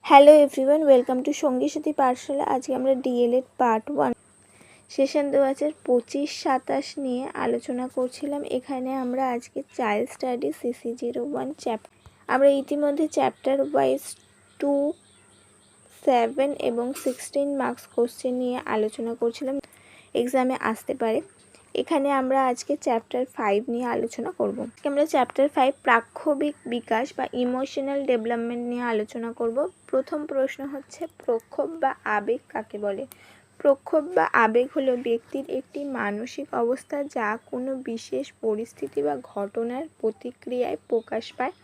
Hello everyone, welcome to সঙ্গী সাথী পাঠশালা। আজকে আমরা ডিএলএড পার্ট 1 সেশন 2025-27 নিয়ে আলোচনা করছিলাম। এখানে আমরা আজকে চাইল্ড স্টাডি CC01 চ্যাপ্টার আমরা ইতিমধ্যে চ্যাপ্টার ওয়াইজ 2, 7 এবং 16 মার্কস কোশ্চেন নিয়ে আলোচনা করছিলাম, এক্সামে আসতে পারে। এখানে আমরা আজকে চ্যাপ্টার 5 নিয়ে আলোচনা করব। আমরা চ্যাপ্টার 5 প্রাক্ষবিক বিকাশ বা ইমোশনাল ডেভেলপমেন্ট নিয়ে আলোচনা করব। প্রথম প্রশ্ন হচ্ছে, প্রক্ষোভ বা আবেগ কাকে বলে? প্রক্ষোভ বা আবেগ হলো ব্যক্তির একটি মানসিক অবস্থা যা কোনো বিশেষ পরিস্থিতি বা ঘটনার প্রতিক্রিয়ায় প্রকাশ পায়।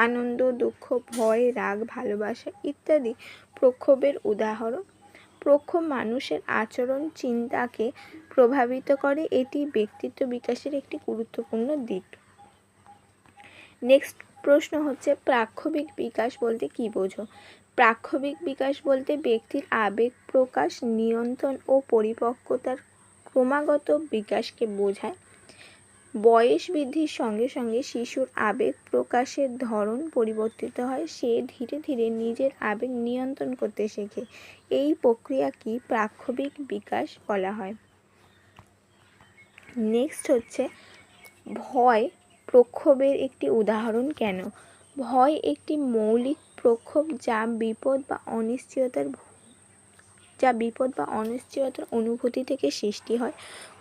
আনন্দ, দুঃখ, ভয়, রাগ, ভালোবাসা ইত্যাদি প্রক্ষোভের উদাহরণ। প্রক্ষোভ মানুষের আচরণ, চিন্তাকে প্রভাবিত করে। এটি ব্যক্তিত্ব বিকাশের একটি গুরুত্বপূর্ণ দিক। নেক্সট প্রশ্ন হচ্ছে, প্রাক্ষবিক বিকাশ বলতে কী বোঝো? প্রাক্ষবিক বিকাশ বলতে ব্যক্তির আবেগ প্রকাশ, নিয়ন্ত্রণ ও পরিপক্কতার ক্রমাগত বিকাশকে বোঝায়। বয়স বৃদ্ধির সঙ্গে সঙ্গে শিশুর আবেগ প্রকাশের ধরন পরিবর্তিত হয়। সে ধীরে ধীরে নিজের আবেগ নিয়ন্ত্রণ করতে শেখে। এই প্রক্রিয়াকে প্রাক্ষবিক বিকাশ বলা হয়। নেক্সট হচ্ছে, ভয় প্রক্ষোভের একটি উদাহরণ কেন? ভয় একটি মৌলিক প্রক্ষোভ যা বিপদ বা অনিশ্চয়তার অনুভূতি থেকে সৃষ্টি হয়।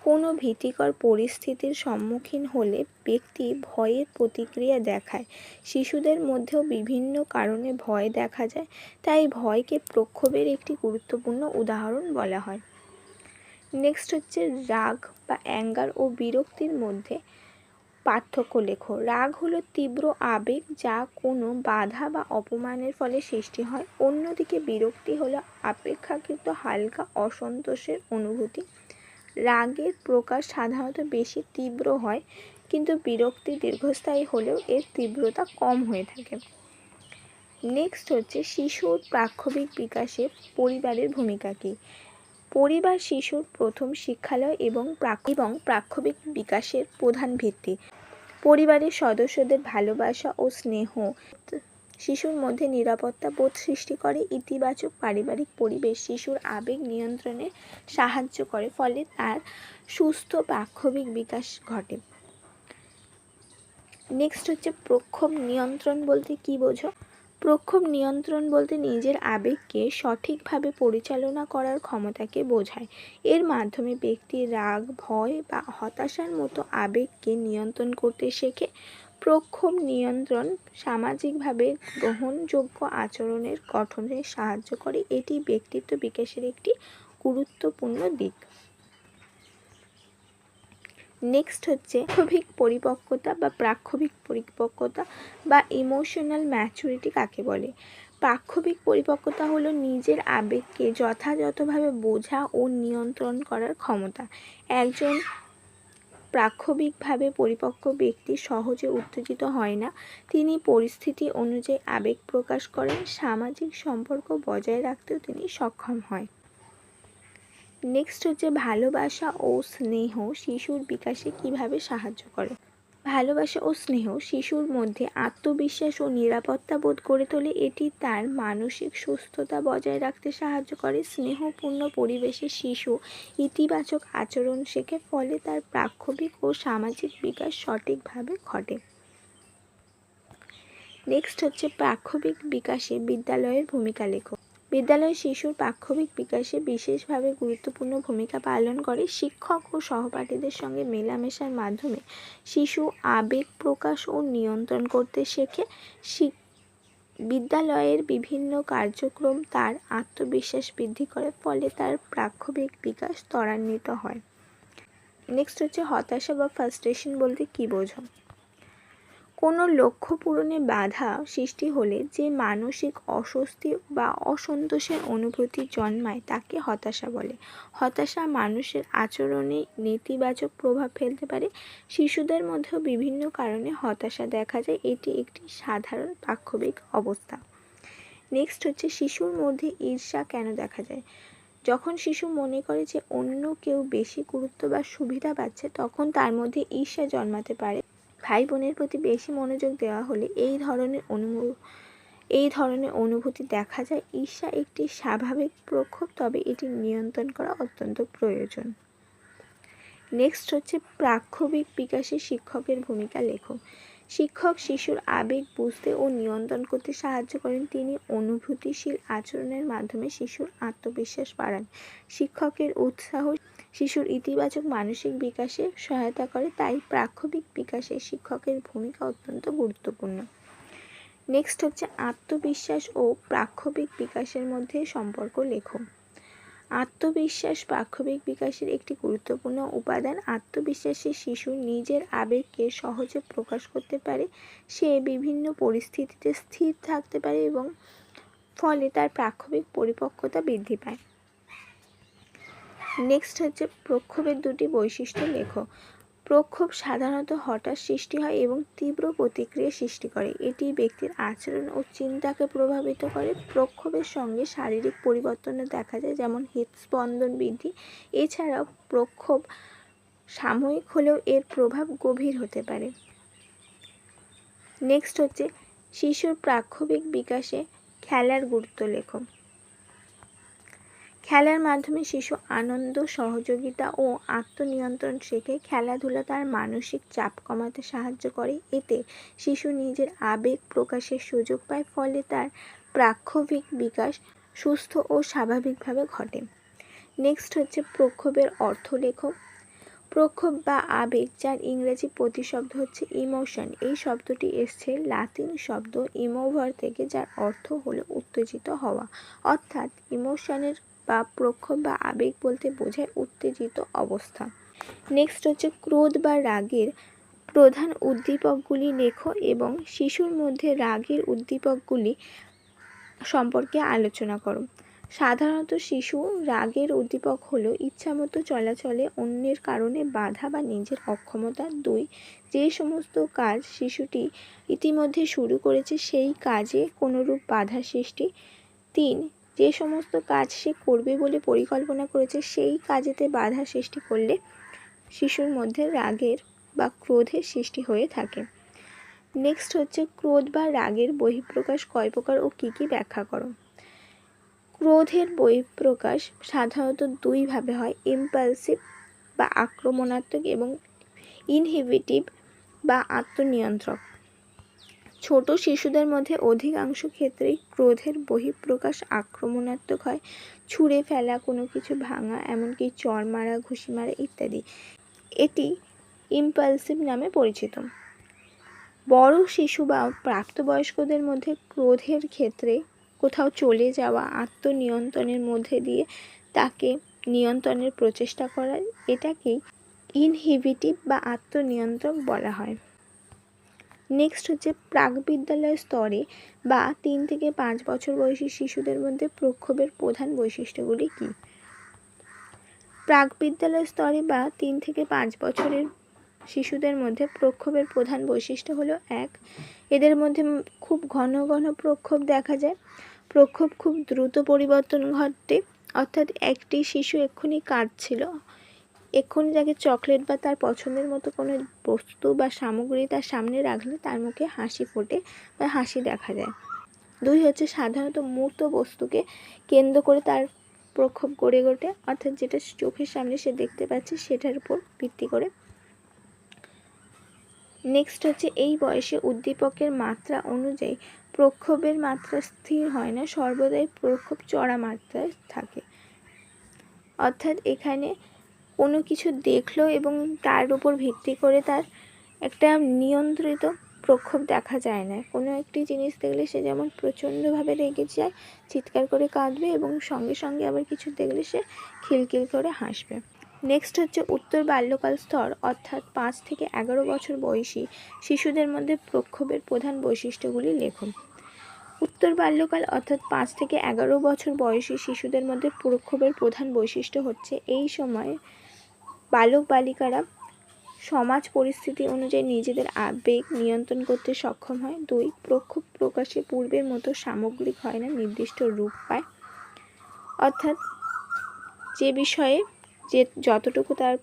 কোনো ভীতিকর পরিস্থিতির সম্মুখীন হলে ব্যক্তি ভয়ের প্রতিক্রিয়া দেখায়। শিশুদের মধ্যেও বিভিন্ন কারণে ভয় দেখা যায়, তাই ভয়কে প্রক্ষোভের একটি গুরুত্বপূর্ণ উদাহরণ বলা হয়। নেক্সট হচ্ছে, রাগ বা অ্যাঙ্গার ও বিরক্তির মধ্যে পার্থক্য লেখো। রাগ হলো তীব্র আবেগ যা কোনো বাধা বা অপমানের ফলে সৃষ্টি হয়। অন্যদিকে বিরক্তি হলো অপেক্ষাকৃত হালকা অসন্তোষের অনুভূতি। রাগের প্রকাশ সাধারণত বেশি তীব্র হয়, কিন্তু বিরক্তি দীর্ঘস্থায়ী হলেও এর তীব্রতা কম হয়ে থাকে। নেক্সট হচ্ছে, শিশুর প্রাক্ষবিক বিকাশে পরিবারের ভূমিকা কী? পরিবার শিশুর প্রথম শিক্ষালয় এবং প্রাক্ষবিক বিকাশের প্রধান ভিত্তি। পরিবারের সদস্যদের ভালোবাসা ও স্নেহ শিশুর মধ্যে নিরাপত্তা বোধ সৃষ্টি করে। ইতিবাচক পারিবারিক পরিবেশ শিশুর আবেগ নিয়ন্ত্রণে সাহায্য করে, ফলে তার সুস্থ প্রাক্ষবিক বিকাশ ঘটে। নেক্সট হচ্ছে, প্রক্ষোভ নিয়ন্ত্রণ বলতে কী বোঝো? প্রক্ষোভ নিয়ন্ত্রণ বলতে নিজের আবেগকে সঠিকভাবে পরিচালনা করার ক্ষমতাকে বোঝায়। এর মাধ্যমে ব্যক্তি রাগ, ভয় বা হতাশার মতো আবেগকে নিয়ন্ত্রণ করতে শেখে। প্রক্ষোভ নিয়ন্ত্রণ সামাজিকভাবে গ্রহণযোগ্য আচরণের গঠনে সাহায্য করে। এটি ব্যক্তিত্ব বিকাশের একটি গুরুত্বপূর্ণ দিক। নেক্সট হচ্ছে, প্রাক্ষবিক পরিপক্কতা বা প্রাক্ষবিক পরিপক্কতা বা ইমোশনাল ম্যাচুরিটি কাকে বলে? প্রাক্ষবিক পরিপক্কতা হলো নিজের আবেগকে যথাযথভাবে বোঝা ও নিয়ন্ত্রণ করার ক্ষমতা। একজন প্রাক্ষবিকভাবে পরিপক্ক ব্যক্তি সহজে উত্তেজিত হয় না। তিনি পরিস্থিতি অনুযায়ী আবেগ প্রকাশ করেন। সামাজিক সম্পর্ক বজায় রাখতেও তিনি সক্ষম হয়। নেক্সট হচ্ছে, ভালোবাসা ও স্নেহ শিশুর বিকাশে কিভাবে সাহায্য করে? ভালোবাসা ও স্নেহ শিশুর মধ্যে আত্মবিশ্বাস ও নিরাপত্তা বোধ গড়ে তোলে। এটি তার মানসিক সুস্থতা বজায় রাখতে সাহায্য করে। স্নেহপূর্ণ পরিবেশে শিশু ইতিবাচক আচরণ শেখে, ফলে তার প্রাক্ষবিক ও সামাজিক বিকাশ সঠিকভাবে ঘটে। নেক্সট হচ্ছে, প্রাক্ষবিক বিকাশে বিদ্যালয়ের ভূমিকা লেখো। বিদ্যালয় শিশুর প্রাক্ষবিক বিকাশে বিশেষভাবে গুরুত্বপূর্ণ ভূমিকা পালন করে। শিক্ষক ও সহপাঠীদের সঙ্গে মেলামেশার মাধ্যমে শিশু আবেগ প্রকাশ ও নিয়ন্ত্রণ করতে শেখে। বিদ্যালয়ের বিভিন্ন কার্যক্রম তার আত্মবিশ্বাস বৃদ্ধি করে, ফলে তার প্রাক্ষবিক বিকাশ ত্বরান্বিত হয়। নেক্সট হচ্ছে, হতাশা বা ফ্রাস্ট্রেশন বলতে কী বোঝো? কোনো লক্ষ্য পূরণে বাধা সৃষ্টি হলে যে মানসিক অস্বস্তি বা অসন্তোষের অনুভূতি জন্মায় তাকে হতাশা বলে। হতাশা মানুষের আচরণে নেতিবাচক প্রভাব ফেলতে পারে। শিশুদের মধ্যেও বিভিন্ন কারণে হতাশা দেখা যায়। এটি একটি সাধারণ প্রাক্ষবিক অবস্থা। নেক্সট হচ্ছে, শিশুর মধ্যে ঈর্ষা কেন দেখা যায়? যখন শিশু মনে করে যে অন্য কেউ বেশি গুরুত্ব বা সুবিধা পাচ্ছে, তখন তার মধ্যে ঈর্ষা জন্মাতে পারে। ভাই বোনের প্রতি বেশি মনোযোগ দেওয়া হলে এই ধরনের এই ধরনের অনুভূতি দেখা যায়। ঈর্ষা একটি স্বাভাবিক প্রক্ষোভ, তবে এটি নিয়ন্ত্রণ করা অত্যন্ত প্রয়োজন। নেক্সট হচ্ছে প্রাক্ষোভিক বিকাশে শিক্ষকের ভূমিকা লেখো। শিক্ষক শিশুর আবেগ বুঝতে ও নিয়ন্ত্রণ করতে সাহায্য করেন। তিনি অনুভূতিশীল আচরণের মাধ্যমে শিশুর আত্মবিশ্বাস বাড়ান। শিক্ষকের উৎসাহ শিশুর ইতিবাচক মানসিক বিকাশে সহায়তা করে, তাই প্রাক্ষোভিক বিকাশে শিক্ষকের ভূমিকা অত্যন্ত গুরুত্বপূর্ণ। নেক্সট হচ্ছে আত্মবিশ্বাস ও প্রাক্ষোভিক বিকাশের মধ্যে সম্পর্ক লেখো। আত্মবিশ্বাস প্রাক্ষোভিক বিকাশের একটি গুরুত্বপূর্ণ উপাদান। আত্মবিশ্বাসী শিশু নিজের আবেগকে সহজে প্রকাশ করতে পারে, সে বিভিন্ন পরিস্থিতিতে স্থির থাকতে পারে এবং ফলে তার প্রাক্ষোভিক পরিপক্কতা বৃদ্ধি পায়। নেক্সট হচ্ছে প্রক্ষোভের দুটি বৈশিষ্ট্য লেখো। প্রক্ষোভ সাধারণত হঠাৎ সৃষ্টি হয় এবং তীব্র প্রতিক্রিয়া সৃষ্টি করে। এটি ব্যক্তির আচরণ ও চিন্তাকে প্রভাবিত করে। প্রক্ষোভের সঙ্গে শারীরিক পরিবর্তনও দেখা যায়, যেমন হৃদস্পন্দন বৃদ্ধি। এছাড়াও প্রক্ষোভ সাময়িক হলেও এর প্রভাব গভীর হতে পারে। নেক্সট হচ্ছে শিশুর প্রাক্ষোভিক বিকাশে খেলার গুরুত্ব লেখো। খেলার মাধ্যমে শিশু আনন্দ, সহযোগিতা ও আত্মনিয়ন্ত্রণ শেখে। খেলাধুলা তার মানসিক চাপ কমাতে সাহায্য করে। এতে শিশু নিজের আবেগ প্রকাশের সুযোগ পায়, ফলে তার প্রাক্ষোভিক বিকাশ সুস্থ ও স্বাভাবিকভাবে ঘটে। নেক্সট হচ্ছে প্রক্ষোভের অর্থ লেখো। প্রক্ষোভ বা আবেগ, যার ইংরেজি প্রতিশব্দ হচ্ছে ইমোশন, এই শব্দটি এসছে লাতিন শব্দ ইমোভার থেকে, যার অর্থ হলো উত্তেজিত হওয়া। অর্থাৎ ইমোশনের বা প্রক্ষোভ বা আবেগ বলতে বোঝায় উত্তেজিত অবস্থা। নেক্সট হচ্ছে ক্রোধ বা রাগের প্রধান উদ্দীপকগুলি লেখো এবং শিশুর মধ্যে রাগের উদ্দীপকগুলি সম্পর্কে আলোচনা করো। সাধারণত শিশু রাগের উদ্দীপক হলো ইচ্ছামতো চলাচলে অন্যের কারণে বাধা বা নিজের অক্ষমতা। 2. যে সমস্ত কাজ শিশুটি ইতিমধ্যে শুরু করেছে সেই কাজে কোনোরূপ বাধা সৃষ্টি। 3. যে সমস্ত কাজ সে করবে বলে পরিকল্পনা করেছে সেই কাজেতে বাধা সৃষ্টি করলে শিশুর মধ্যে রাগের বা ক্রোধের সৃষ্টি হয়ে থাকে। নেক্সট হচ্ছে ক্রোধ বা রাগের বহিঃপ্রকাশ কয় প্রকার ও কী কী ব্যাখ্যা করো। ক্রোধের বহিঃপ্রকাশ সাধারণত দুইভাবে হয়, ইম্পালসিভ বা আক্রমণাত্মক এবং ইনহিবিটিভ বা আত্মনিয়ন্ত্রক। ছোট শিশুদের মধ্যে অধিকাংশ ক্ষেত্রেই ক্রোধের বহিঃপ্রকাশ আক্রমণাত্মক হয়। ছুঁড়ে ফেলা, কোনো কিছু ভাঙা, এমনকি চড় মারা, ঘুষি মারা ইত্যাদি। এটি ইম্পালসিভ নামে পরিচিত। বড় শিশু বা প্রাপ্তবয়স্কদের মধ্যে ক্রোধের ক্ষেত্রে কোথাও চলে যাওয়া, আত্মনিয়ন্ত্রণের মধ্যে দিয়ে তাকে নিয়ন্ত্রণের প্রচেষ্টা করা, এটাকেই ইনহিবিটিভ বা আত্মনিয়ন্ত্রক বলা হয়। নেক্সট হচ্ছে প্রাকবিদ্যালয় স্তরে বা 3 থেকে 5 বছর বয়সী শিশুদের মধ্যে প্রক্ষোভের প্রধান বৈশিষ্ট্যগুলি কী? প্রাকবিদ্যালয় স্তরে বা 3 থেকে 5 বছরের শিশুদের মধ্যে প্রক্ষোভের প্রধান বৈশিষ্ট্য হলো 1. এদের মধ্যে খুব ঘন ঘন প্রক্ষোভ দেখা যায়। প্রক্ষোভ খুব দ্রুত পরিবর্তন ঘটে, অর্থাৎ একটি শিশু এক্ষুনি কাঁদছিল, এক্ষুনি তাকে চকলেট বা তার পছন্দের মতো কোনো বস্তু বা সামগ্রী তার সামনে রাখলে তার মুখে হাসি ফোটে বা হাসি দেখা যায়। 2 হচ্ছে সাধারণত মূর্ত বস্তুকে কেন্দ্র করে তার প্রক্ষোভ গড়ে ওঠে, অর্থাৎ যেটা চোখের সামনে সে দেখতে পাচ্ছে সেটার উপর ভিত্তি করে। নেক্সট হচ্ছে এই বয়সে উদ্দীপকের মাত্রা অনুযায়ী প্রক্ষোভের মাত্রা স্থির হয় না, সর্বদাই প্রক্ষোভ চড়া মাত্রায় থাকে। অর্থাৎ এখানে কোনো কিছু দেখলো এবং তার উপর ভিত্তি করে তার একটা নিয়ন্ত্রিত প্রক্ষোভ দেখা যায় না। কোনো একটি জিনিস দেখলে সে যেমন প্রচণ্ডভাবে রেগে যায়, চিৎকার করে কাঁদবে, এবং সঙ্গে সঙ্গে আবার কিছু দেখলে সে খিলখিল করে হাসবে। নেক্সট হচ্ছে উত্তর বাল্যকাল স্তর, অর্থাৎ 5 থেকে 11 বছর বয়সী শিশুদের মধ্যে প্রক্ষোভের প্রধান বৈশিষ্ট্যগুলি লেখো। উত্তর বাল্যকাল অর্থাৎ 5 থেকে 11 বছর বয়সী শিশুদের মধ্যে প্রক্ষোভের প্রধান বৈশিষ্ট্য হচ্ছে এই সময় বালক বালিকারা সমাজ পরিস্থিতি অনুযায়ী নিজেদের আবেগ নিয়ন্ত্রণ করতে সক্ষম হয়। 2. প্রক্ষোভ প্রকাশে পূর্বের মতো সামগ্রিক হয় না, নির্দিষ্ট রূপ পায়, অর্থাৎ যে বিষয়ে যে যতটুকু তার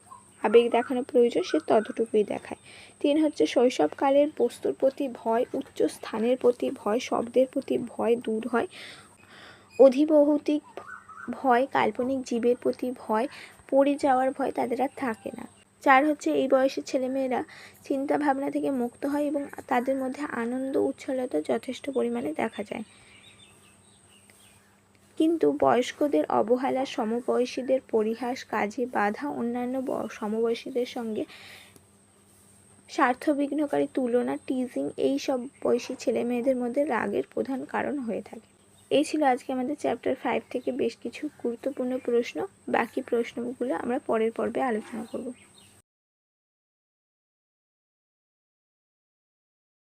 আবেগ দেখানো প্রয়োজন সে ততটুকুই দেখায়। 3 হচ্ছে শৈশবকালের বস্তুর প্রতি ভয়, উচ্চ স্থানের প্রতি ভয়, শব্দের প্রতি ভয় দূর হয়, অধিভৌতিক ভয়, কাল্পনিক জীবের প্রতি ভয়, পড়ে যাওয়ার ভয় তাদের আর থাকে না। 4 হচ্ছে এই বয়সের ছেলেমেয়েরা চিন্তা ভাবনা থেকে মুক্ত হয় এবং তাদের মধ্যে আনন্দ উচ্ছলতা যথেষ্ট পরিমাণে দেখা যায়। কিন্তু বয়স্কদের অবহেলা, সমবয়সীদের পরিহাস, কাজে বাধা, অন্যান্য সমবয়সীদের সঙ্গে স্বার্থবিঘ্নকারী তুলনা, টিজিং এই সব বয়সী ছেলে মেয়েদের মধ্যে রাগের প্রধান কারণ হয়ে থাকে। এই ছিল আজকে আমাদের চ্যাপ্টার 5 থেকে বেশ কিছু গুরুত্বপূর্ণ প্রশ্ন। বাকি প্রশ্নগুলো আমরা পরের পর্বে আলোচনা করব।